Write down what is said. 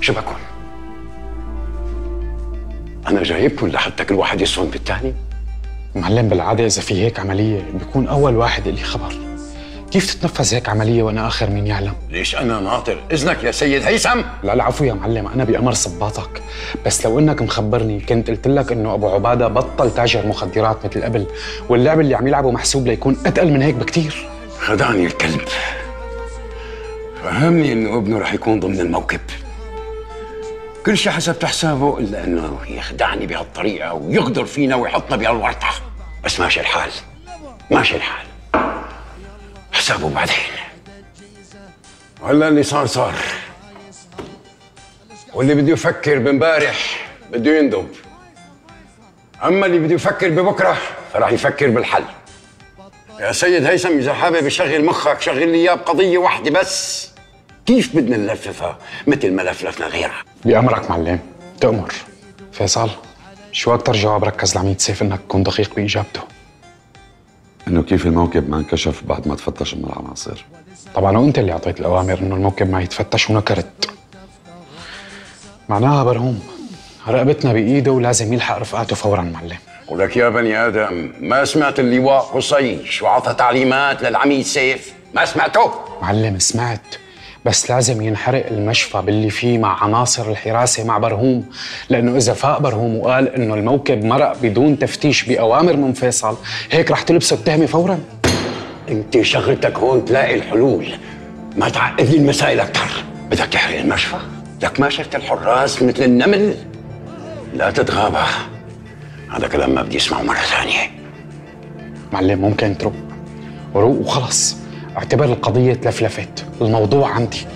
شو بكون؟ أنا جايبكم لحتى كل واحد يصون بالتاني؟ معلم بالعادة إذا في هيك عملية بيكون أول واحد إلي خبر. كيف تتنفذ هيك عملية وأنا آخر مين يعلم؟ ليش أنا ناطر إذنك يا سيد هيثم؟ لا العفو يا معلم، أنا بأمر صباطك، بس لو إنك مخبرني كنت قلت لك إنه أبو عبادة بطل تاجر مخدرات مثل قبل، واللعب اللي عم يلعبه محسوب ليكون أتقل من هيك بكتير. خدعني الكلب. فهمني إنه ابنه رح يكون ضمن الموكب. كل شيء حسب حسابه إلا إنه يخدعني بهالطريقة ويغدر فينا ويحطنا بهالورطة. بس ماشي الحال، ماشي الحال. حسابه بعدين. وهلا اللي صار صار. واللي بده يفكر بامبارح بده يندب. أما اللي بده يفكر ببكرة فراح يفكر بالحل. يا سيد هيثم إذا حابب يشغل مخك شغل لي إياه بقضية واحدة بس. كيف بدنا نلففها مثل ما لفلفنا غيرها؟ بأمرك معلم، تأمر. فيصل، شو أكتر جواب ركز العميد سيف إنك تكون دقيق بإجابته؟ إنه كيف الموكب ما انكشف بعد ما تفتش من العناصر. طبعا وأنت اللي أعطيت الأوامر إنه الموكب ما يتفتش ونكرت. معناها برهوم رقبتنا بإيده ولازم يلحق رفقاته فورا معلم. ولك يا بني آدم ما سمعت اللواء قصي شو عطى تعليمات للعميد سيف؟ ما سمعته؟ معلم سمعت، بس لازم ينحرق المشفى باللي فيه مع عناصر الحراسة مع برهوم، لأنه إذا فاق برهوم وقال إنه الموكب مرق بدون تفتيش بأوامر من فيصل هيك رح تلبسه التهمة فورا. انت شغلتك هون تلاقي الحلول، ما تعقد لي المسائل أكثر. بدك تحرق المشفى؟ لك ما شفت الحراس مثل النمل؟ لا تتغابى، هذا كلام ما بدي اسمعه مرة ثانية. معلم ممكن تروق وروق وخلص، اعتبر القضية تلفلفت، الموضوع عندي.